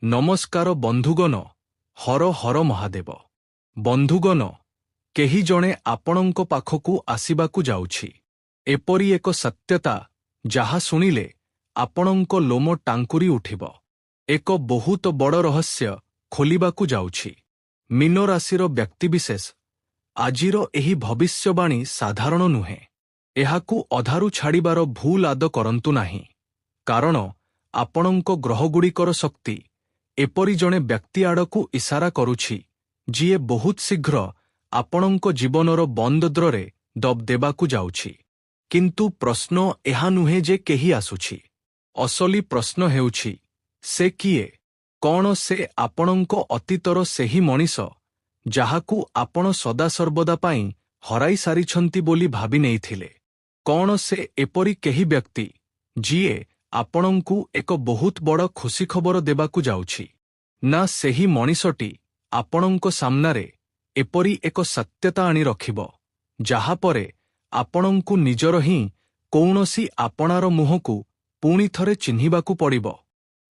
ନମସ୍କାର ବନ୍ଧୁଗଣ, ହର ହର ମହାଦେବ। ବନ୍ଧୁଗଣ, କେହି ଜଣେ ଆପଣଙ୍କ ପାଖକୁ ଆସିବାକୁ ଯାଉଛି। ଏପରି ଏକ ସତ୍ୟତା ଯାହା ଶୁଣିଲେ ଆପଣଙ୍କ ଲୋମ ଟାଙ୍କୁରି ଉଠିବ। ଏକ ବହୁତ ବଡ଼ ରହସ୍ୟ ଖୋଲିବାକୁ ଯାଉଛି। ମୀନ ରାଶିର ବ୍ୟକ୍ତିବିଶେଷ, ଆଜିର ଏହି ଭବିଷ୍ୟବାଣୀ ସାଧାରଣ ନୁହେଁ। ଏହାକୁ ଅଧାରୁ ଛାଡ଼ିବାର ଭୁଲ ଆଦ କରନ୍ତୁ ନାହିଁ। କାରଣ ଆପଣଙ୍କ ଗ୍ରହଗୁଡ଼ିକର ଶକ୍ତି ଏପରି ଜଣେ ବ୍ୟକ୍ତି ଆଡ଼କୁ ଇସାରା କରୁଛି ଯିଏ ବହୁତ ଶୀଘ୍ର ଆପଣଙ୍କ ଜୀବନର ବନ୍ଦଦ୍ୱାରରେ ଦବ୍ ଦେବାକୁ ଯାଉଛି। କିନ୍ତୁ ପ୍ରଶ୍ନ ଏହା ନୁହେଁ ଯେ କେହି ଆସୁଛି। ଅସଲି ପ୍ରଶ୍ନ ହେଉଛି, ସେ କିଏ? କ'ଣ ସେ ଆପଣଙ୍କ ଅତୀତର ସେହି ମଣିଷ ଯାହାକୁ ଆପଣ ସଦାସର୍ବଦା ପାଇଁ ହରାଇ ସାରିଛନ୍ତି ବୋଲି ଭାବି ନେଇଥିଲେ? କ'ଣ ସେ ଏପରି କେହି ବ୍ୟକ୍ତି ଯିଏ ଆପଣଙ୍କୁ ଏକ ବହୁତ ବଡ଼ ଖୁସି ଖବର ଦେବାକୁ ଯାଉଛି? ନା ସେହି ମଣିଷଟି ଆପଣଙ୍କ ସାମ୍ନାରେ ଏପରି ଏକ ସତ୍ୟତା ଆଣି ରଖିବ ଯାହା ପରେ ଆପଣଙ୍କୁ ନିଜର ହିଁ କୌଣସି ଆପଣାର ମୁହଁକୁ ପୁଣି ଥରେ ଚିହ୍ନିବାକୁ ପଡ଼ିବ?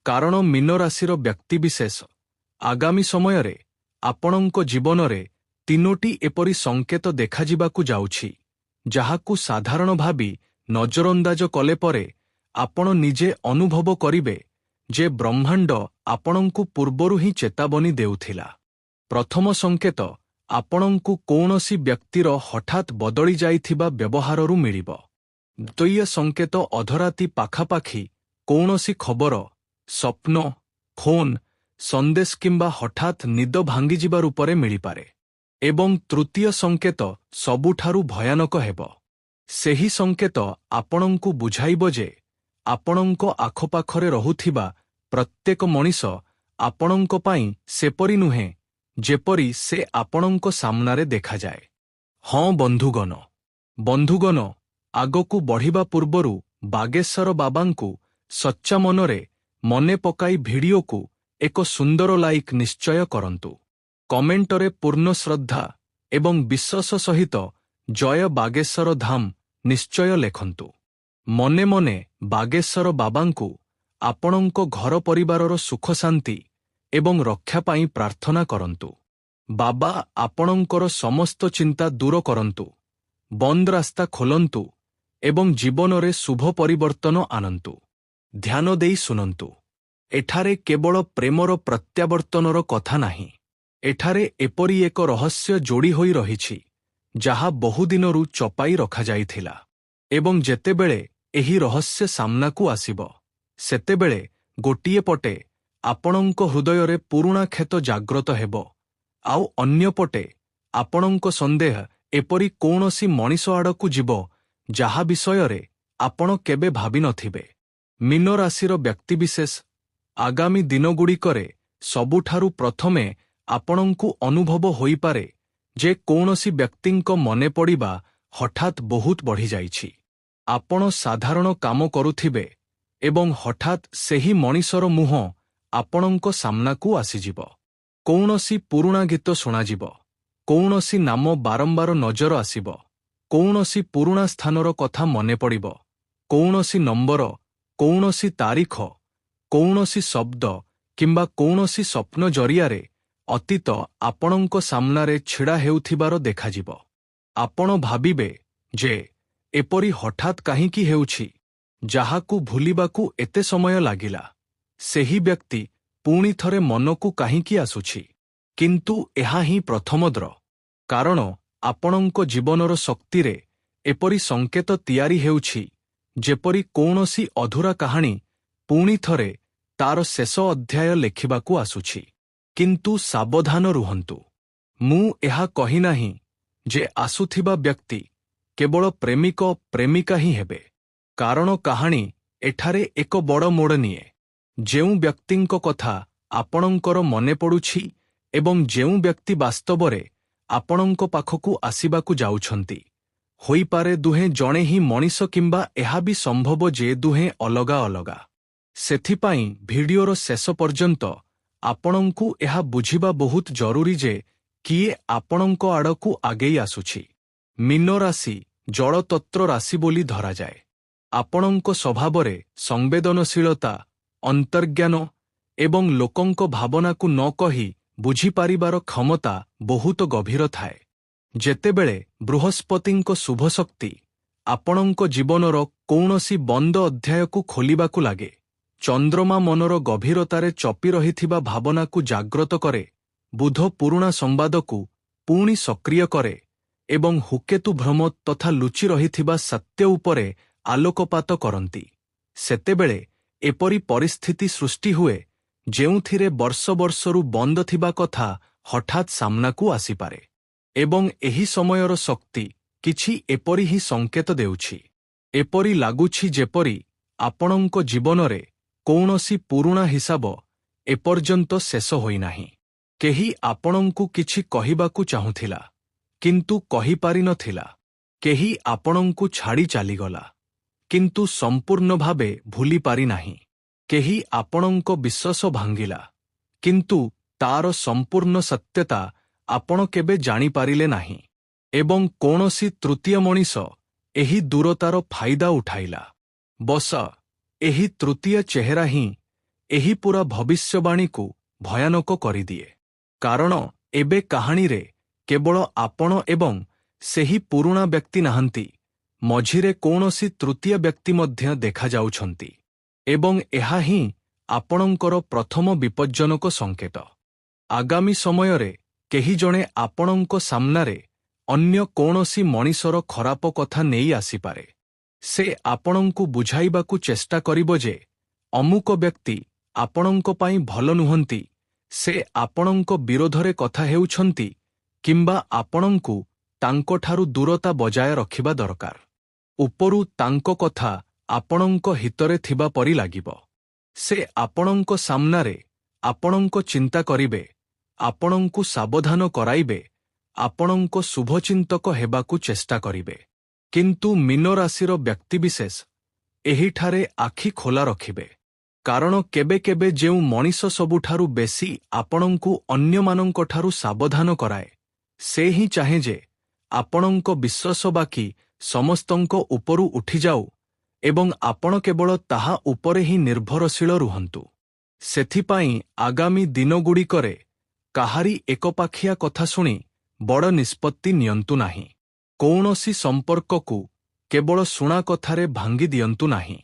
କାରଣ ମୀନ ରାଶିର ବ୍ୟକ୍ତିବିଶେଷ, ଆଗାମୀ ସମୟରେ ଆପଣଙ୍କ ଜୀବନରେ ତିନୋଟି ଏପରି ସଙ୍କେତ ଦେଖାଯିବାକୁ ଯାଉଛି ଯାହାକୁ ସାଧାରଣ ଭାବି ନଜରଅନ୍ଦାଜ କଲେ ପରେ ଆପଣ ନିଜେ ଅନୁଭବ କରିବେ ଯେ ବ୍ରହ୍ମାଣ୍ଡ ଆପଣଙ୍କୁ ପୂର୍ବରୁ ହିଁ ଚେତାବନୀ ଦେଉଥିଲା। ପ୍ରଥମ ସଙ୍କେତ ଆପଣଙ୍କୁ କୌଣସି ବ୍ୟକ୍ତିର ହଠାତ୍ ବଦଳି ଯାଇଥିବା ବ୍ୟବହାରରୁ ମିଳିବ। ଦ୍ୱିତୀୟ ସଙ୍କେତ ଅଧରାତି ପାଖାପାଖି କୌଣସି ଖବର, ସ୍ୱପ୍ନ, ଫୋନ୍, ସନ୍ଦେଶ କିମ୍ବା ହଠାତ୍ ନିଦ ଭାଙ୍ଗିଯିବା ରୂପରେ ମିଳିପାରେ। ଏବଂ ତୃତୀୟ ସଙ୍କେତ ସବୁଠାରୁ ଭୟାନକ ହେବ। ସେହି ସଙ୍କେତ ଆପଣଙ୍କୁ ବୁଝାଇବ ଯେ ଆପଣଙ୍କ ଆଖପାଖରେ ରହୁଥିବା ପ୍ରତ୍ୟେକ ମଣିଷ ଆପଣଙ୍କ ପାଇଁ ସେପରି ନୁହେଁ ଯେପରି ସେ ଆପଣଙ୍କ ସାମ୍ନାରେ ଦେଖାଯାଏ। ହଁ ବନ୍ଧୁଗଣ, ଆଗକୁ ବଢ଼ିବା ପୂର୍ବରୁ ବାଗେଶ୍ୱର ବାବାଙ୍କୁ ସଚ୍ଚା ମନରେ ମନେ ପକାଇ ଭିଡିଓକୁ ଏକ ସୁନ୍ଦର ଲାଇକ୍ ନିଶ୍ଚୟ କରନ୍ତୁ। କମେଣ୍ଟରେ ପୂର୍ଣ୍ଣ ଶ୍ରଦ୍ଧା ଏବଂ ବିଶ୍ୱାସ ସହିତ ଜୟ ବାଗେଶ୍ୱର ଧାମ ନିଶ୍ଚୟ ଲେଖନ୍ତୁ। ମନେ ମନେ ବାଗେଶ୍ୱର ବାବାଙ୍କୁ ଆପଣଙ୍କ ଘର ପରିବାରର ସୁଖ ଶାନ୍ତି ଏବଂ ରକ୍ଷା ପାଇଁ ପ୍ରାର୍ଥନା କରନ୍ତୁ। ବାବା ଆପଣଙ୍କର ସମସ୍ତ ଚିନ୍ତା ଦୂର କରନ୍ତୁ, ବନ୍ଦ ରାସ୍ତା ଖୋଲନ୍ତୁ ଏବଂ ଜୀବନରେ ଶୁଭ ପରିବର୍ତ୍ତନ ଆଣନ୍ତୁ। ଧ୍ୟାନ ଦେଇ ଶୁଣନ୍ତୁ। ଏଠାରେ କେବଳ ପ୍ରେମର ପ୍ରତ୍ୟାବର୍ତ୍ତନର କଥା ନାହିଁ। ଏଠାରେ ଏପରି ଏକ ରହସ୍ୟ ଯୋଡ଼ି ହୋଇ ରହିଛି ଯାହା ବହୁଦିନରୁ ଚପାଇ ରଖାଯାଇଥିଲା। ଏବଂ ଯେତେବେଳେ ଏହି ରହସ୍ୟ ସାମ୍ନାକୁ ଆସିବ, ସେତେବେଳେ ଗୋଟିଏ ପଟେ ଆପଣଙ୍କ ହୃଦୟରେ ପୁରୁଣା କ୍ଷତ ଜାଗ୍ରତ ହେବ, ଆଉ ଅନ୍ୟପଟେ ଆପଣଙ୍କ ସନ୍ଦେହ ଏପରି କୌଣସି ମଣିଷ ଆଡ଼କୁ ଯିବ ଯାହା ବିଷୟରେ ଆପଣ କେବେ ଭାବିନଥିବେ। ମୀନ ରାଶିର ବ୍ୟକ୍ତିବିଶେଷ, ଆଗାମୀ ଦିନଗୁଡ଼ିକରେ ସବୁଠାରୁ ପ୍ରଥମେ ଆପଣଙ୍କୁ ଅନୁଭବ ହୋଇପାରେ ଯେ କୌଣସି ବ୍ୟକ୍ତିଙ୍କ ମନେ ପଡ଼ିବା ହଠାତ୍ ବହୁତ ବଢ଼ିଯାଇଛି। ଆପଣ ସାଧାରଣ କାମ କରୁଥିବେ ଏବଂ ହଠାତ୍ ସେହି ମଣିଷର ମୁହଁ ଆପଣଙ୍କ ସାମ୍ନାକୁ ଆସିଯିବ। କୌଣସି ପୁରୁଣା ଗୀତ ଶୁଣାଯିବ, କୌଣସି ନାମ ବାରମ୍ବାର ନଜର ଆସିବ, କୌଣସି ପୁରୁଣା ସ୍ଥାନର କଥା ମନେ ପଡ଼ିବ, କୌଣସି ନମ୍ବର, କୌଣସି ତାରିଖ, କୌଣସି ଶବ୍ଦ କିମ୍ବା କୌଣସି ସ୍ୱପ୍ନ ଜରିଆରେ ଅତୀତ ଆପଣଙ୍କ ସାମ୍ନାରେ ଛିଡ଼ା ହେଉଥିବାର ଦେଖାଯିବ। ଆପଣ ଭାବିବେ ଯେ ଏପରି ହଠାତ୍ କାହିଁକି ହେଉଛି? ଯାହାକୁ ଭୁଲିବାକୁ ଏତେ ସମୟ ଲାଗିଲା, ସେହି ବ୍ୟକ୍ତି ପୁଣି ଥରେ ମନକୁ କାହିଁକି ଆସୁଛି? କିନ୍ତୁ ଏହା ହିଁ ପ୍ରଥମ ଦ୍ର। କାରଣ ଆପଣଙ୍କ ଜୀବନର ଶକ୍ତିରେ ଏପରି ସଙ୍କେତ ତିଆରି ହେଉଛି ଯେପରି କୌଣସି ଅଧୁରା କାହାଣୀ ପୁଣି ଥରେ ତାର ଶେଷ ଅଧ୍ୟାୟ ଲେଖିବାକୁ ଆସୁଛି। କିନ୍ତୁ ସାବଧାନ ରୁହନ୍ତୁ। ମୁଁ ଏହା କହିନାହିଁ ଯେ ଆସୁଥିବା ବ୍ୟକ୍ତି କେବଳ ପ୍ରେମିକା ହିଁ ହେବେ। କାରଣ କାହାଣୀ ଏଠାରେ ଏକ ବଡ଼ ମୋଡ଼ ନିଏ। ଯେଉଁ ବ୍ୟକ୍ତିଙ୍କ କଥା ଆପଣଙ୍କର ମନେ ପଡ଼ୁଛି ଏବଂ ଯେଉଁ ବ୍ୟକ୍ତି ବାସ୍ତବରେ ଆପଣଙ୍କ ପାଖକୁ ଆସିବାକୁ ଯାଉଛନ୍ତି, ହୋଇପାରେ ଦୁହେଁ ଜଣେ ହିଁ ମଣିଷ କିମ୍ବା ଏହା ବି ସମ୍ଭବ ଯେ ଦୁହେଁ ଅଲଗା ଅଲଗା। ସେଥିପାଇଁ ଭିଡିଓର ଶେଷ ପର୍ଯ୍ୟନ୍ତ ଆପଣଙ୍କୁ ଏହା ବୁଝିବା ବହୁତ ଜରୁରୀ ଯେ କିଏ ଆପଣଙ୍କ ଆଡ଼କୁ ଆଗେଇ ଆସୁଛି। ମୀନ ରାଶି ଜଳତତ୍ତ୍ୱ ରାଶି ବୋଲି ଧରାଯାଏ। ଆପଣଙ୍କ ସ୍ୱଭାବରେ ସଂବେଦନଶୀଳତା, ଅନ୍ତର୍ଜ୍ଞାନ ଏବଂ ଲୋକଙ୍କ ଭାବନାକୁ ନ କହି ବୁଝିପାରିବାର କ୍ଷମତା ବହୁତ ଗଭୀର ଥାଏ। ଯେତେବେଳେ ବୃହସ୍ପତିଙ୍କ ଶୁଭଶକ୍ତି ଆପଣଙ୍କ ଜୀବନର କୌଣସି ବନ୍ଦ ଅଧ୍ୟାୟକୁ ଖୋଲିବାକୁ ଲାଗେ, ଚନ୍ଦ୍ରମା ମନର ଗଭୀରତାରେ ଚପି ରହିଥିବା ଭାବନାକୁ ଜାଗ୍ରତ କରେ, ବୁଧ ପୁରୁଣା ସମ୍ବାଦକୁ ପୁଣି ସକ୍ରିୟ କରେ ଏବଂ ହୁକେତୁ ଭ୍ରମ ତଥା ଲୁଚି ରହିଥିବା ସତ୍ୟ ଉପରେ ଆଲୋକପାତ କରନ୍ତି, ସେତେବେଳେ ଏପରି ପରିସ୍ଥିତି ସୃଷ୍ଟି ହୁଏ ଯେଉଁଥିରେ ବର୍ଷ ବର୍ଷରୁ ବନ୍ଦ ଥିବା କଥା ହଠାତ୍ ସାମ୍ନାକୁ ଆସିପାରେ। ଏବଂ ଏହି ସମୟର ଶକ୍ତି କିଛି ଏପରି ହିଁ ସଙ୍କେତ ଦେଉଛି। ଏପରି ଲାଗୁଛି ଯେପରି ଆପଣଙ୍କ ଜୀବନରେ କୌଣସି ପୁରୁଣା ହିସାବ ଏପର୍ଯ୍ୟନ୍ତ ଶେଷ ହୋଇନାହିଁ। କେହି ଆପଣଙ୍କୁ କିଛି କହିବାକୁ ଚାହୁଁଥିଲା, କିନ୍ତୁ କହିପାରିନଥିଲା। କେହି ଆପଣଙ୍କୁ ଛାଡ଼ି ଚାଲିଗଲା, କିନ୍ତୁ ସମ୍ପୂର୍ଣ୍ଣ ଭାବେ ଭୁଲି ପାରିନାହିଁ। କେହି ଆପଣଙ୍କ ବିଶ୍ୱାସ ଭାଙ୍ଗିଲା, କିନ୍ତୁ ତାର ସମ୍ପୂର୍ଣ୍ଣ ସତ୍ୟତା ଆପଣ କେବେ ଜାଣିପାରିଲେ ନାହିଁ। ଏବଂ କୌଣସି ତୃତୀୟ ମଣିଷ ଏହି ଦୂରତାର ଫାଇଦା ଉଠାଇଲା। ବସ ଏହି ତୃତୀୟ ଚେହେରା ହିଁ ଏହି ପୁରା ଭବିଷ୍ୟବାଣୀକୁ ଭୟାନକ କରିଦିଏ। କାରଣ ଏବେ କାହାଣୀରେ କେବଳ ଆପଣ ଏବଂ ସେହି ପୁରୁଣା ବ୍ୟକ୍ତି ନାହାନ୍ତି, ମଝିରେ କୌଣସି ତୃତୀୟ ବ୍ୟକ୍ତି ମଧ୍ୟ ଦେଖାଯାଉଛନ୍ତି। ଏବଂ ଏହା ହିଁ ଆପଣଙ୍କର ପ୍ରଥମ ବିପଜ୍ଜନକ ସଙ୍କେତ। ଆଗାମୀ ସମୟରେ କେହି ଜଣେ ଆପଣଙ୍କ ସାମ୍ନାରେ ଅନ୍ୟ କୌଣସି ମଣିଷର ଖରାପ କଥା ନେଇ ଆସିପାରେ। ସେ ଆପଣଙ୍କୁ ବୁଝାଇବାକୁ ଚେଷ୍ଟା କରିବ ଯେ ଅମୁକ ବ୍ୟକ୍ତି ଆପଣଙ୍କ ପାଇଁ ଭଲ ନୁହନ୍ତି, ସେ ଆପଣଙ୍କ ବିରୋଧରେ କଥା ହେଉଛନ୍ତି କିମ୍ବା ଆପଣଙ୍କୁ ତାଙ୍କଠାରୁ ଦୂରତା ବଜାୟ ରଖିବା ଦରକାର। ଉପରୁ ତାଙ୍କ କଥା ଆପଣଙ୍କ ହିତରେ ଥିବା ପରି ଲାଗିବ। ସେ ଆପଣଙ୍କ ସାମ୍ନାରେ ଆପଣଙ୍କ ଚିନ୍ତା କରିବେ, ଆପଣଙ୍କୁ ସାବଧାନ କରାଇବେ, ଆପଣଙ୍କ ଶୁଭଚିନ୍ତକ ହେବାକୁ ଚେଷ୍ଟା କରିବେ। କିନ୍ତୁ ମୀନ ରାଶିର ବ୍ୟକ୍ତିବିଶେଷ ଏହିଠାରେ ଆଖି ଖୋଲା ରଖିବେ। କାରଣ କେବେ କେବେ ଯେଉଁ ମଣିଷ ସବୁଠାରୁ ବେଶୀ ଆପଣଙ୍କୁ ଅନ୍ୟମାନଙ୍କଠାରୁ ସାବଧାନ କରାଏ, ସେ ହିଁ ଚାହେଁ ଯେ ଆପଣଙ୍କ ବିଶ୍ୱାସ ବାକି ସମସ୍ତଙ୍କ ଉପରୁ ଉଠିଯାଉ ଏବଂ ଆପଣ କେବଳ ତାହା ଉପରେ ହିଁ ନିର୍ଭରଶୀଳ ରୁହନ୍ତୁ। ସେଥିପାଇଁ ଆଗାମୀ ଦିନଗୁଡ଼ିକରେ କାହାରି ଏକପାଖିଆ କଥା ଶୁଣି ବଡ଼ ନିଷ୍ପତ୍ତି ନିଅନ୍ତୁ ନାହିଁ। କୌଣସି ସମ୍ପର୍କକୁ କେବଳ ଶୁଣା କଥାରେ ଭାଙ୍ଗି ଦିଅନ୍ତୁ ନାହିଁ।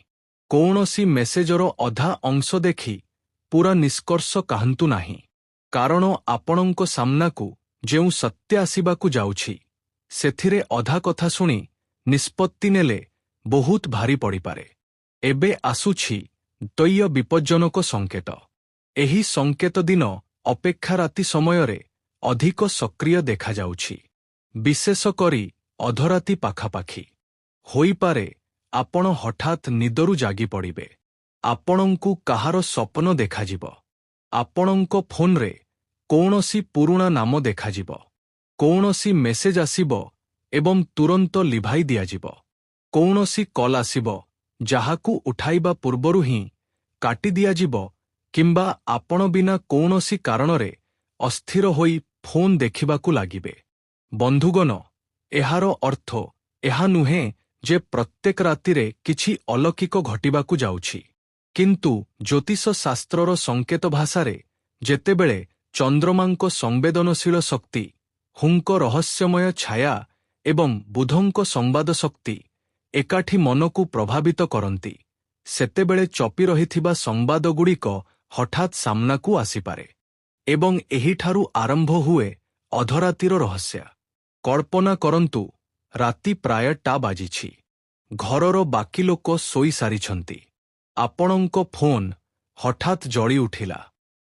କୌଣସି ମେସେଜର ଅଧା ଅଂଶ ଦେଖି ପୂରା ନିଷ୍କର୍ଷ କାହନ୍ତୁ ନାହିଁ। କାରଣ ଆପଣଙ୍କ ସାମ୍ନାକୁ ଯେଉଁ ସତ୍ୟ ଆସିବାକୁ ଯାଉଛି, ସେଥିରେ ଅଧା କଥା ଶୁଣି ନିଷ୍ପତ୍ତି ନେଲେ ବହୁତ ଭାରି ପଡ଼ିପାରେ। ଏବେ ଆସୁଛି ଦ୍ୱୈୟ ବିପଜ୍ଜନକ ସଙ୍କେତ। ଏହି ସଙ୍କେତ ଦିନ ଅପେକ୍ଷା ରାତି ସମୟରେ ଅଧିକ ସକ୍ରିୟ ଦେଖାଯାଉଛି। ବିଶେଷ କରି ଅଧରାତି ପାଖାପାଖି। ହୋଇପାରେ ଆପଣ ହଠାତ୍ ନିଦରୁ ଜାଗି ପଡ଼ିବେ। ଆପଣଙ୍କୁ କାହାର ସ୍ୱପ୍ନ ଦେଖାଯିବ। ଆପଣଙ୍କ ଫୋନ୍ରେ କୌଣସି ପୁରୁଣା ନାମ ଦେଖାଯିବ। କୌଣସି ମେସେଜ ଆସିବ ଏବଂ ତୁରନ୍ତ ଲିଭାଇ ଦିଆଯିବ। କୌଣସି କଲ୍ ଆସିବ ଯାହାକୁ ଉଠାଇବା ପୂର୍ବରୁ ହିଁ କାଟି ଦିଆଯିବ କିମ୍ବା ଆପଣ ବିନା କୌଣସି କାରଣରେ ଅସ୍ଥିର ହୋଇ ଫୋନ୍ ଦେଖିବାକୁ ଲାଗିବେ। ବନ୍ଧୁଗଣ, ଏହାର ଅର୍ଥ ଏହା ନୁହେଁ ଯେ ପ୍ରତ୍ୟେକ ରାତିରେ କିଛି ଅଲୌକିକ ଘଟିବାକୁ ଯାଉଛି। କିନ୍ତୁ ଜ୍ୟୋତିଷ ଶାସ୍ତ୍ରର ସଙ୍କେତ ଭାଷାରେ ଯେତେବେଳେ ଚନ୍ଦ୍ରମାଙ୍କ ସମ୍ବେଦନଶୀଳ ଶକ୍ତି, ହୁଙ୍କ ରହସ୍ୟମୟ ଛାୟା ଏବଂ ବୁଧଙ୍କ ସମ୍ବାଦ ଶକ୍ତି ଏକାଠି ମନକୁ ପ୍ରଭାବିତ କରନ୍ତି, ସେତେବେଳେ ଚପି ରହିଥିବା ସମ୍ବାଦଗୁଡ଼ିକ ହଠାତ୍ ସାମ୍ନାକୁ ଆସିପାରେ। ଏବଂ ଏହିଠାରୁ ଆରମ୍ଭ ହୁଏ ଅଧରାତିର ରହସ୍ୟ। କଳ୍ପନା କରନ୍ତୁ, ରାତି ପ୍ରାୟ ଟା ବାଜିଛି। ଘରର ବାକି ଲୋକ ଶୋଇସାରିଛନ୍ତି। ଆପଣଙ୍କ ଫୋନ୍ ହଠାତ୍ ଜଳି ଉଠିଲା।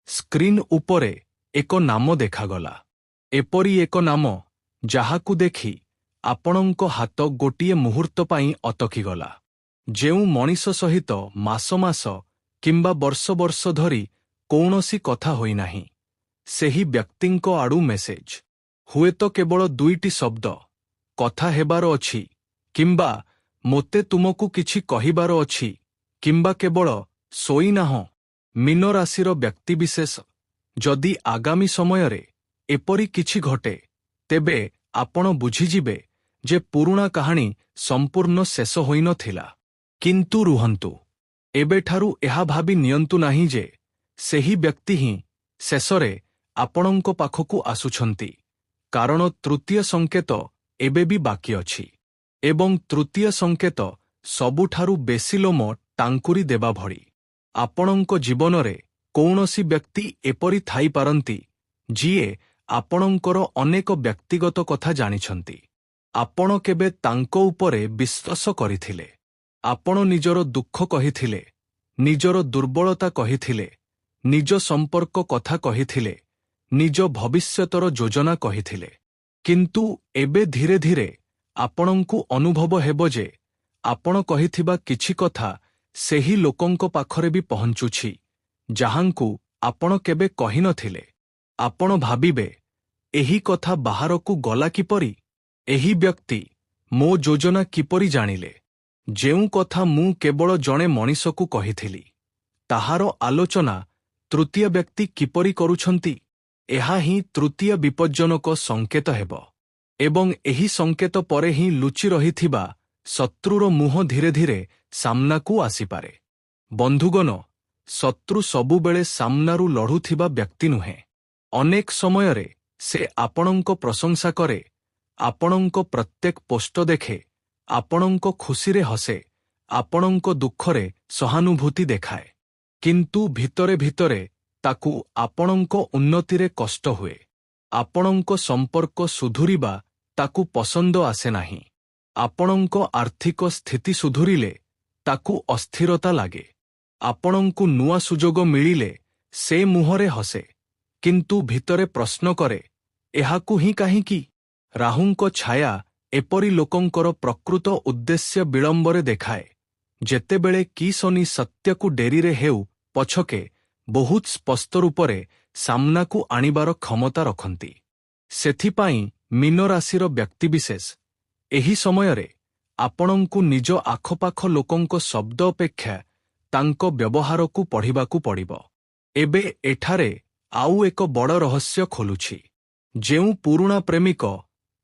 ସ୍କ୍ରିନ୍ ଉପରେ ଏକ ନାମ ଦେଖାଗଲା। ଏପରି ଏକ ନାମ ଯାହାକୁ ଦେଖି ଆପଣଙ୍କ ହାତ ଗୋଟିଏ ମୁହୂର୍ତ୍ତ ପାଇଁ ଅଟକିଗଲା। ଯେଉଁ ମଣିଷ ସହିତ ମାସ ମାସ କିମ୍ବା ବର୍ଷ ବର୍ଷ ଧରି କୌଣସି କଥା ହୋଇନାହିଁ, ସେହି ବ୍ୟକ୍ତିଙ୍କ ଆଡ଼ୁ ମେସେଜ। ହୁଏତ କେବଳ ଦୁଇଟି ଶବ୍ଦ, କଥା ହେବାର ଅଛି କିମ୍ବା ମୋତେ ତୁମକୁ କିଛି କହିବାର ଅଛି କିମ୍ବା କେବଳ ଶୋଇନାହଁ। ମୀନ ରାଶିର ବ୍ୟକ୍ତିବିଶେଷ, ଯଦି ଆଗାମୀ ସମୟରେ ଏପରି କିଛି ଘଟେ, ତେବେ ଆପଣ ବୁଝିଯିବେ ଯେ ପୁରୁଣା କାହାଣୀ ସମ୍ପୂର୍ଣ୍ଣ ଶେଷ ହୋଇନଥିଲା। କିନ୍ତୁ ରୁହନ୍ତୁ, ଏବେଠାରୁ ଏହା ଭାବି ନିଅନ୍ତୁ ନାହିଁ ଯେ ସେହି ବ୍ୟକ୍ତି ହିଁ ଶେଷରେ ଆପଣଙ୍କ ପାଖକୁ ଆସୁଛନ୍ତି, କାରଣ ତୃତୀୟ ସଂକେତ ଏବେ ବି ବାକି ଅଛି। ଏବଂ ତୃତୀୟ ସଂକେତ ସବୁଠାରୁ ବେଶୀ ଲୋମ ଟାଙ୍କୁରି ଦେବା ଭଳି। ଆପଣଙ୍କ ଜୀବନରେ କୌଣସି ବ୍ୟକ୍ତି ଏପରି ଥାଇପାରନ୍ତି ଯିଏ ଆପଣଙ୍କର ଅନେକ ବ୍ୟକ୍ତିଗତ କଥା ଜାଣିଛନ୍ତି। ଆପଣ କେବେ ତାଙ୍କ ଉପରେ ବିଶ୍ୱାସ କରିଥିଲେ? ଆପଣ ନିଜର ଦୁଃଖ କହିଥିଲେ, ନିଜର ଦୁର୍ବଳତା କହିଥିଲେ, ନିଜ ସମ୍ପର୍କ କଥା କହିଥିଲେ, ନିଜ ଭବିଷ୍ୟତର ଯୋଜନା କହିଥିଲେ। କିନ୍ତୁ ଏବେ ଧୀରେ ଧୀରେ ଆପଣଙ୍କୁ ଅନୁଭବ ହେବ ଯେ ଆପଣ କହିଥିବା କିଛି କଥା ସେହି ଲୋକଙ୍କ ପାଖରେ ବି ପହଞ୍ଚୁଛି ଯାହାଙ୍କୁ ଆପଣ କେବେ କହିନଥିଲେ। ଆପଣ ଭାବିବେ, ଏହି କଥା ବାହାରକୁ ଗଲା କିପରି? ଏହି ବ୍ୟକ୍ତି ମୋ ଯୋଜନା କିପରି ଜାଣିଲେ? ଯେଉଁ କଥା ମୁଁ କେବଳ ଜଣେ ମଣିଷକୁ କହିଥିଲି, ତାହାର ଆଲୋଚନା ତୃତୀୟ ବ୍ୟକ୍ତି କିପରି କରୁଛନ୍ତି? ଏହା ହିଁ ତୃତୀୟ ବିପଜ୍ଜନକ ସଂକେତ ହେବ। ଏବଂ ଏହି ସଂକେତ ପରେ ହିଁ ଲୁଚି ରହିଥିବା ଶତ୍ରୁର ମୁହଁ ଧୀରେ ଧୀରେ ସାମ୍ନାକୁ ଆସିପାରେ। ବନ୍ଧୁଗଣ, ଶତ୍ରୁ ସବୁବେଳେ ସାମ୍ନାରୁ ଲଢ଼ୁଥିବା ବ୍ୟକ୍ତି ନୁହେଁ। ଅନେକ ସମୟରେ ସେ ଆପଣଙ୍କ ପ୍ରଶଂସା କରେ, ଆପଣଙ୍କ ପ୍ରତ୍ୟେକ ପୋଷ୍ଟ ଦେଖେ, ଆପଣଙ୍କ ଖୁସିରେ ହସେ, ଆପଣଙ୍କ ଦୁଃଖରେ ସହାନୁଭୂତି ଦେଖାଏ। କିନ୍ତୁ ଭିତରେ ଭିତରେ ତାକୁ ଆପଣଙ୍କ ଉନ୍ନତିରେ କଷ୍ଟ ହୁଏ। ଆପଣଙ୍କ ସମ୍ପର୍କ ସୁଧୁରିବା ତାକୁ ପସନ୍ଦ ଆସେ ନାହିଁ। ଆପଣଙ୍କ ଆର୍ଥିକ ସ୍ଥିତି ସୁଧୁରିଲେ ତାକୁ ଅସ୍ଥିରତା ଲାଗେ। ଆପଣଙ୍କୁ ନୂଆ ସୁଯୋଗ ମିଳିଲେ ସେ ମୁହଁରେ ହସେ, କିନ୍ତୁ ଭିତରେ ପ୍ରଶ୍ନ କରେ, ଏହାକୁ ହିଁ କାହିଁକି? ରାହୁଙ୍କ ଛାୟା ଏପରି ଲୋକଙ୍କର ପ୍ରକୃତ ଉଦ୍ଦେଶ୍ୟ ବିଳମ୍ବରେ ଦେଖାଏ, ଯେତେବେଳେ କି ଶନି ସତ୍ୟକୁ ଡେରିରେ ହେଉ ପଛକେ ବହୁତ ସ୍ପଷ୍ଟ ରୂପରେ ସାମ୍ନାକୁ ଆଣିବାର କ୍ଷମତା ରଖନ୍ତି। ସେଥିପାଇଁ ମୀନ ରାଶିର ବ୍ୟକ୍ତିବିଶେଷ ଏହି ସମୟରେ ଆପଣଙ୍କୁ ନିଜ ଆଖପାଖ ଲୋକଙ୍କ ଶବ୍ଦ ଅପେକ୍ଷା ତାଙ୍କ ବ୍ୟବହାରକୁ ପଢ଼ିବାକୁ ପଡ଼ିବ। ଏବେ ଏଠାରେ ଆଉ ଏକ ବଡ଼ ରହସ୍ୟ ଖୋଲୁଛି। ଯେଉଁ ପୁରୁଣା ପ୍ରେମିକ,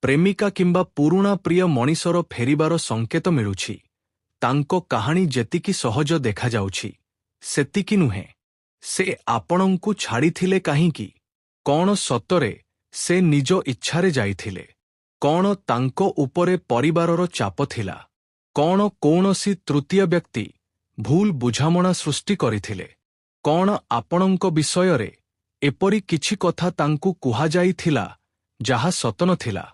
ପ୍ରେମିକା କିମ୍ବା ପୁରୁଣା ପ୍ରିୟ ମଣିଷର ଫେରିବାର ସଂକେତ ମିଳୁଛି, ତାଙ୍କ କାହାଣୀ ଯେତିକି ସହଜ ଦେଖାଯାଉଛି, ସେତିକି ନୁହେଁ। ସେ ଆପଣଙ୍କୁ ଛାଡ଼ିଥିଲେ କାହିଁକି? କ'ଣ ସତରେ ସେ ନିଜ ଇଚ୍ଛାରେ ଯାଇଥିଲେ? କ'ଣ ତାଙ୍କ ଉପରେ ପରିବାରର ଚାପ ଥିଲା? କ'ଣ କୌଣସି ତୃତୀୟ ବ୍ୟକ୍ତି ଭୁଲ ବୁଝାମଣା ସୃଷ୍ଟି କରିଥିଲେ? କ'ଣ ଆପଣଙ୍କ ବିଷୟରେ ଏପରି କିଛି କଥା ତାଙ୍କୁ କୁହାଯାଇଥିଲା ଯାହା ସତ ନଥିଲା?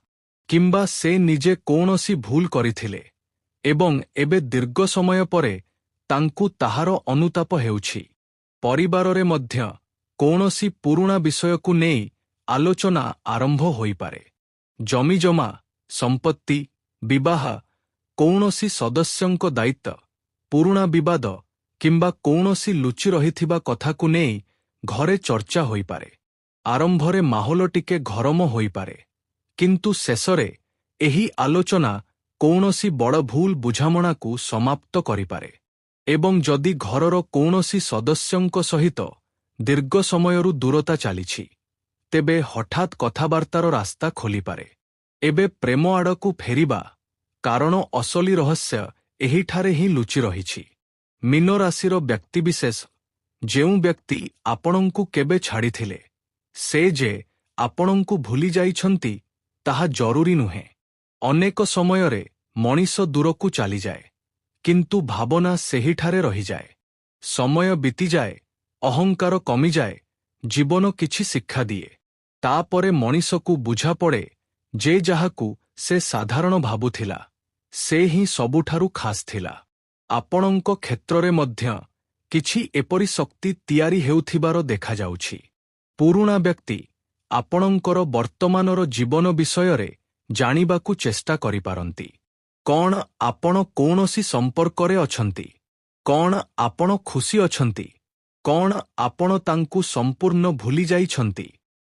କିମ୍ବା ସେ ନିଜେ କୌଣସି ଭୁଲ କରିଥିଲେ ଏବଂ ଏବେ ଦୀର୍ଘ ସମୟ ପରେ ତାଙ୍କୁ ତାହାର ଅନୁତାପ ହେଉଛି? ପରିବାରରେ ମଧ୍ୟ କୌଣସି ପୁରୁଣା ବିଷୟକୁ ନେଇ ଆଲୋଚନା ଆରମ୍ଭ ହୋଇପାରେ। ଜମିଜମା, ସମ୍ପତ୍ତି, ବିବାହ, କୌଣସି ସଦସ୍ୟଙ୍କ ଦାୟିତ୍ୱ, ପୁରୁଣା ବିବାଦ କିମ୍ବା କୌଣସି ଲୁଚି ରହିଥିବା କଥାକୁ ନେଇ ଘରେ ଚର୍ଚ୍ଚା ହୋଇପାରେ। ଆରମ୍ଭରେ ମାହୋଲ ଟିକେ ଗରମ ହୋଇପାରେ, କିନ୍ତୁ ଶେଷରେ ଏହି ଆଲୋଚନା କୌଣସି ବଡ଼ ଭୁଲ ବୁଝାମଣାକୁ ସମାପ୍ତ କରିପାରେ। ଏବଂ ଯଦି ଘରର କୌଣସି ସଦସ୍ୟଙ୍କ ସହିତ ଦୀର୍ଘ ସମୟରୁ ଦୂରତା ଚାଲିଛି, ତେବେ ହଠାତ୍ କଥାବାର୍ତ୍ତାର ରାସ୍ତା ଖୋଲିପାରେ। ଏବେ ପ୍ରେମ ଆଡ଼କୁ ଫେରିବା, କାରଣ ଅସଲି ରହସ୍ୟ ଏହିଠାରେ ହିଁ ଲୁଚି ରହିଛି। ମୀନ ରାଶିର ବ୍ୟକ୍ତିବିଶେଷ, ଯେଉଁ ବ୍ୟକ୍ତି ଆପଣଙ୍କୁ କେବେ ଛାଡ଼ିଥିଲେ, ସେ ଯେ ଆପଣଙ୍କୁ ଭୁଲି ଯାଇଛନ୍ତି ତାହା ଜରୁରୀ ନୁହେଁ। ଅନେକ ସମୟରେ ମଣିଷ ଦୂରକୁ ଚାଲିଯାଏ, କିନ୍ତୁ ଭାବନା ସେହିଠାରେ ରହିଯାଏ। ସମୟ ବିତିଯାଏ, ଅହଙ୍କାର କମିଯାଏ, ଜୀବନ କିଛି ଶିକ୍ଷା ଦିଏ। ତାପରେ ମଣିଷକୁ ବୁଝାପଡ଼େ ଯେ ଯାହାକୁ ସେ ସାଧାରଣ ଭାବୁଥିଲା, ସେ ହିଁ ସବୁଠାରୁ ଖାସ୍ ଥିଲା। ଆପଣଙ୍କ କ୍ଷେତ୍ରରେ ମଧ୍ୟ କିଛି ଏପରି ଶକ୍ତି ତିଆରି ହେଉଥିବାର ଦେଖାଯାଉଛି। ପୁରୁଣା ବ୍ୟକ୍ତି ଆପଣଙ୍କର ବର୍ତ୍ତମାନର ଜୀବନ ବିଷୟରେ ଜାଣିବାକୁ ଚେଷ୍ଟା କରିପାରନ୍ତି। କ'ଣ ଆପଣ କୌଣସି ସମ୍ପର୍କରେ ଅଛନ୍ତି? କ'ଣ ଆପଣ ଖୁସି ଅଛନ୍ତି? କ'ଣ ଆପଣ ତାଙ୍କୁ ସମ୍ପୂର୍ଣ୍ଣ ଭୁଲି ଯାଇଛନ୍ତି?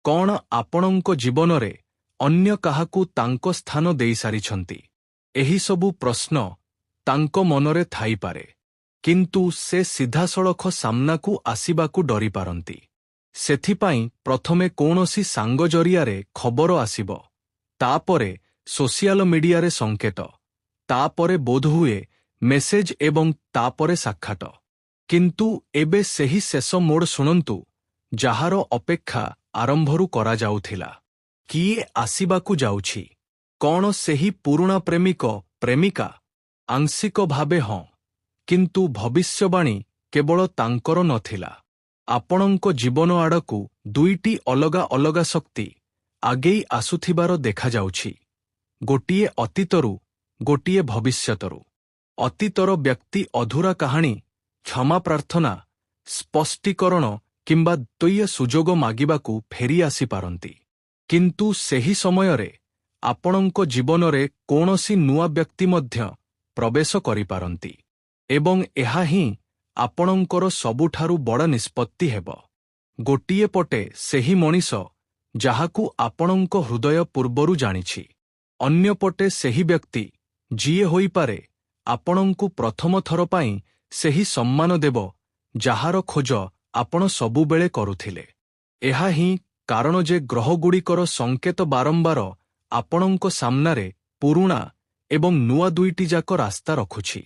କ'ଣ ଆପଣଙ୍କ ଜୀବନରେ ଅନ୍ୟ କାହାକୁ ତାଙ୍କ ସ୍ଥାନ ଦେଇସାରିଛନ୍ତି? ଏହିସବୁ ପ୍ରଶ୍ନ ତାଙ୍କ ମନରେ ଥାଇପାରେ, କିନ୍ତୁ ସେ ସିଧାସଳଖ ସାମ୍ନାକୁ ଆସିବାକୁ ଡରିପାରନ୍ତି। ସେଥିପାଇଁ ପ୍ରଥମେ କୌଣସି ସାଙ୍ଗ ଜରିଆରେ ଖବର ଆସିବ, ତାପରେ ସୋସିଆଲ ମିଡିଆରେ ସଂକେତ, ତାପରେ ବୋଧହୁଏ ମେସେଜ ଏବଂ ତାପରେ ସାକ୍ଷାତ। କିନ୍ତୁ ଏବେ ସେହି ଶେଷ ମୋଡ଼ ଶୁଣନ୍ତୁ, ଯାହାର ଅପେକ୍ଷା ଆରମ୍ଭରୁ କରାଯାଉଥିଲା। କିଏ ଆସିବାକୁ ଯାଉଛି? କ'ଣ ସେହି ପୁରୁଣା ପ୍ରେମିକ, ପ୍ରେମିକା? ଆଂଶିକ ଭାବେ ହଁ, କିନ୍ତୁ ଭବିଷ୍ୟବାଣୀ କେବଳ ତାଙ୍କର ନଥିଲା। ଆପଣଙ୍କ ଜୀବନ ଆଡ଼କୁ ଦୁଇଟି ଅଲଗା ଅଲଗା ଶକ୍ତି ଆଗେଇ ଆସୁଥିବାର ଦେଖାଯାଉଛି। ଗୋଟିଏ ଅତୀତରୁ, ଗୋଟିଏ ଭବିଷ୍ୟତରୁ। ଅତୀତର ବ୍ୟକ୍ତି ଅଧୁରା କାହାଣୀ, କ୍ଷମା ପ୍ରାର୍ଥନା, ସ୍ପଷ୍ଟୀକରଣ କିମ୍ବା ଦ୍ୱିତୀୟ ସୁଯୋଗ ମାଗିବାକୁ ଫେରି ଆସିପାରନ୍ତି। କିନ୍ତୁ ସେହି ସମୟରେ ଆପଣଙ୍କ ଜୀବନରେ କୌଣସି ନୂଆ ବ୍ୟକ୍ତି ମଧ୍ୟ ପ୍ରବେଶ କରିପାରନ୍ତି। ଏବଂ ଏହା ହିଁ ଆପଣଙ୍କର ସବୁଠାରୁ ବଡ଼ ନିଷ୍ପତ୍ତି ହେବ। ଗୋଟିଏ ପଟେ ସେହି ମଣିଷ ଯାହାକୁ ଆପଣଙ୍କ ହୃଦୟ ପୂର୍ବରୁ ଜାଣିଛି। ଅନ୍ୟପଟେ ସେହି ବ୍ୟକ୍ତି ଯିଏ ହୋଇପାରେ ଆପଣଙ୍କୁ ପ୍ରଥମ ଥର ପାଇଁ ସେହି ସମ୍ମାନ ଦେବ ଯାହାର ଖୋଜ ଆପଣ ସବୁବେଳେ କରୁଥିଲେ। ଏହା ହିଁ କାରଣ ଯେ ଗ୍ରହଗୁଡ଼ିକର ସଂକେତ ବାରମ୍ବାର ଆପଣଙ୍କ ସାମ୍ନାରେ ପୁରୁଣା ଏବଂ ନୂଆ ଦୁଇଟି ଯାକ ରାସ୍ତା ରଖୁଛି।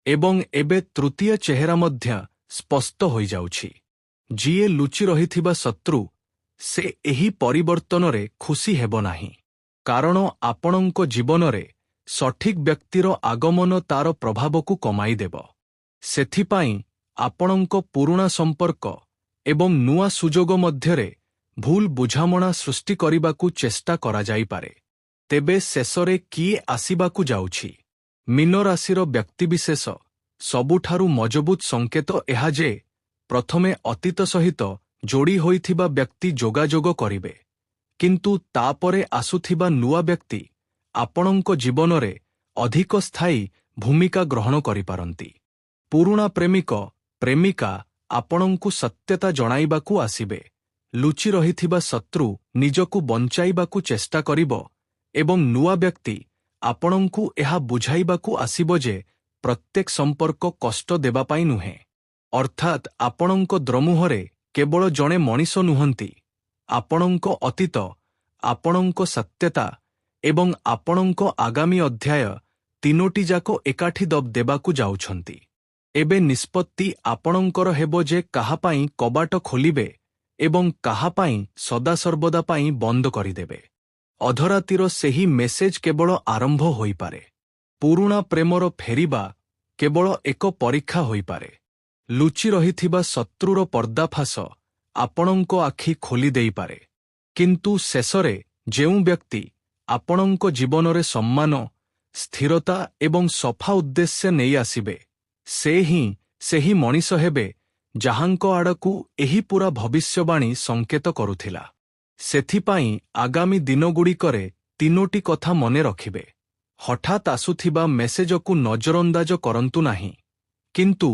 ଏବଂ ଏବେ ତୃତୀୟ ଚେହେରା ମଧ୍ୟ ସ୍ପଷ୍ଟ ହୋଇଯାଉଛି। ଯିଏ ଲୁଚି ରହିଥିବା ଶତ୍ରୁ, ସେ ଏହି ପରିବର୍ତ୍ତନରେ ଖୁସି ହେବ ନାହିଁ। କାରଣ ଆପଣଙ୍କ ଜୀବନରେ ସଠିକ୍ ବ୍ୟକ୍ତିର ଆଗମନ ତାର ପ୍ରଭାବକୁ କମାଇଦେବ। ସେଥିପାଇଁ ଆପଣଙ୍କ ପୁରୁଣା ସମ୍ପର୍କ ଏବଂ ନୂଆ ସୁଯୋଗ ମଧ୍ୟରେ ଭୁଲ ବୁଝାମଣା ସୃଷ୍ଟି କରିବାକୁ ଚେଷ୍ଟା କରାଯାଇପାରେ। ତେବେ ଶେଷରେ କିଏ ଆସିବାକୁ ଯାଉଛି? ମୀନ ରାଶିର ବ୍ୟକ୍ତିବିଶେଷ ସବୁଠାରୁ ମଜବୁତ ସଂକେତ ଏହା ଯେ ପ୍ରଥମେ ଅତୀତ ସହିତ ଯୋଡ଼ି ହୋଇଥିବା ବ୍ୟକ୍ତି ଯୋଗାଯୋଗ କରିବେ, କିନ୍ତୁ ତାପରେ ଆସୁଥିବା ନୂଆ ବ୍ୟକ୍ତି ଆପଣଙ୍କ ଜୀବନରେ ଅଧିକ ସ୍ଥାୟୀ ଭୂମିକା ଗ୍ରହଣ କରିପାରନ୍ତି। ପୁରୁଣା ପ୍ରେମିକ, ପ୍ରେମିକା ଆପଣଙ୍କୁ ସତ୍ୟତା ଜଣାଇବାକୁ ଆସିବେ। ଲୁଚି ରହିଥିବା ଶତ୍ରୁ ନିଜକୁ ବଞ୍ଚାଇବାକୁ ଚେଷ୍ଟା କରିବ ଏବଂ ନୂଆ ବ୍ୟକ୍ତି ଆପଣଙ୍କୁ ଏହା ବୁଝାଇବାକୁ ଆସିବ ଯେ ପ୍ରତ୍ୟେକ ସମ୍ପର୍କ କଷ୍ଟ ଦେବା ପାଇଁ ନୁହେଁ। ଅର୍ଥାତ୍ ଆପଣଙ୍କ ଦ୍ରମୁହରେ କେବଳ ଜଣେ ମଣିଷ ନୁହନ୍ତି। ଆପଣଙ୍କ ଅତୀତ, ଆପଣଙ୍କ ସତ୍ୟତା ଏବଂ ଆପଣଙ୍କ ଆଗାମୀ ଅଧ୍ୟାୟ ତିନୋଟି ଯାକ ଏକାଠି ଦେବାକୁ ଯାଉଛନ୍ତି। ଏବେ ନିଷ୍ପତ୍ତି ଆପଣଙ୍କର ହେବ ଯେ କାହା ପାଇଁ କବାଟ ଖୋଲିବେ ଏବଂ କାହା ପାଇଁ ସଦାସର୍ବଦା ପାଇଁ ବନ୍ଦ କରିଦେବେ। ଅଧରାତିର ସେହି ମେସେଜ କେବଳ ଆରମ୍ଭ ହୋଇପାରେ। ପୁରୁଣା ପ୍ରେମର ଫେରିବା କେବଳ ଏକ ପରୀକ୍ଷା ହୋଇପାରେ। ଲୁଚି ରହିଥିବା ଶତ୍ରୁର ପର୍ଦ୍ଦାଫାଶ ଆପଣଙ୍କ ଆଖି ଖୋଲି ଦେଇପାରେ। କିନ୍ତୁ ଶେଷରେ ଯେଉଁ ବ୍ୟକ୍ତି ଆପଣଙ୍କ ଜୀବନରେ ସମ୍ମାନ, ସ୍ଥିରତା ଏବଂ ସଫା ଉଦ୍ଦେଶ୍ୟ ନେଇ ଆସିବେ, ସେ ହିଁ ସେହି ମଣିଷ ହେବେ ଯାହାଙ୍କ ଆଡ଼କୁ ଏହି ପୂରା ଭବିଷ୍ୟବାଣୀ ସଂକେତ କରୁଥିଲା। ସେଥିପାଇଁ ଆଗାମୀ ଦିନଗୁଡ଼ିକରେ ତିନୋଟି କଥା ମନେ ରଖିବେ। ହଠାତ୍ ଆସୁଥିବା ମେସେଜକୁ ନଜରଅନ୍ଦାଜ କରନ୍ତୁ ନାହିଁ, କିନ୍ତୁ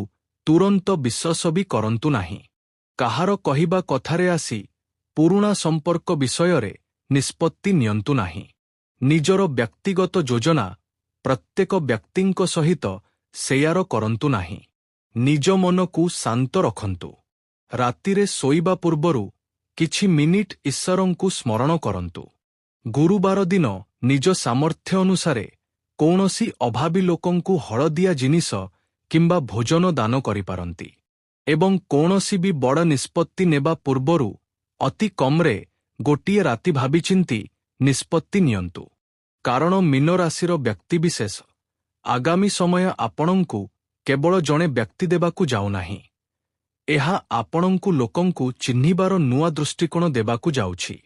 ତୁରନ୍ତ ବିଶ୍ୱାସ ବି କରନ୍ତୁ ନାହିଁ। କାହାର କହିବା କଥାରେ ଆସି ପୁରୁଣା ସମ୍ପର୍କ ବିଷୟରେ ନିଷ୍ପତ୍ତି ନିଅନ୍ତୁ ନାହିଁ। ନିଜର ବ୍ୟକ୍ତିଗତ ଯୋଜନା ପ୍ରତ୍ୟେକ ବ୍ୟକ୍ତିଙ୍କ ସହିତ ସେୟାର କରନ୍ତୁ ନାହିଁ। ନିଜ ମନକୁ ଶାନ୍ତ ରଖନ୍ତୁ। ରାତିରେ ଶୋଇବା ପୂର୍ବରୁ କିଛି ମିନିଟ୍ ଈଶ୍ୱରଙ୍କୁ ସ୍ମରଣ କରନ୍ତୁ। ଗୁରୁବାର ଦିନ ନିଜ ସାମର୍ଥ୍ୟ ଅନୁସାରେ କୌଣସି ଅଭାବୀ ଲୋକଙ୍କୁ ହଳଦିଆ ଜିନିଷ କିମ୍ବା ଭୋଜନ ଦାନ କରିପାରନ୍ତି। ଏବଂ କୌଣସି ବି ବଡ଼ ନିଷ୍ପତ୍ତି ନେବା ପୂର୍ବରୁ ଅତି କମ୍ରେ ଗୋଟିଏ ରାତି ଭାବିଚିନ୍ତି ନିଷ୍ପତ୍ତି ନିଅନ୍ତୁ। କାରଣ ମୀନ ରାଶିର ବ୍ୟକ୍ତିବିଶେଷ ଆଗାମୀ ସମୟ ଆପଣଙ୍କୁ କେବଳ ଜଣେ ବ୍ୟକ୍ତି ଦେବାକୁ ଯାଉନାହିଁ। ଏହା ଆପଣଙ୍କୁ ଲୋକଙ୍କୁ ଚିହ୍ନିବାର ନୂଆ ଦୃଷ୍ଟିକୋଣ ଦେବାକୁ ଯାଉଛି।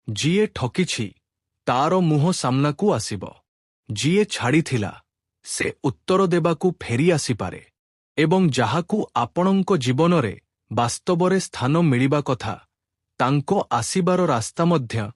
ଯିଏ ଠକିଛି ତାର ମୁହଁ ସାମ୍ନାକୁ ଆସିବ। ଯିଏ ଛାଡ଼ିଥିଲା ସେ ଉତ୍ତର ଦେବାକୁ ଫେରି ଆସିପାରେ। ଏବଂ ଯାହାକୁ ଆପଣଙ୍କ ଜୀବନରେ ବାସ୍ତବରେ ସ୍ଥାନ ମିଳିବା କଥା, ତାଙ୍କ ଆସିବାର ରାସ୍ତା ମଧ୍ୟ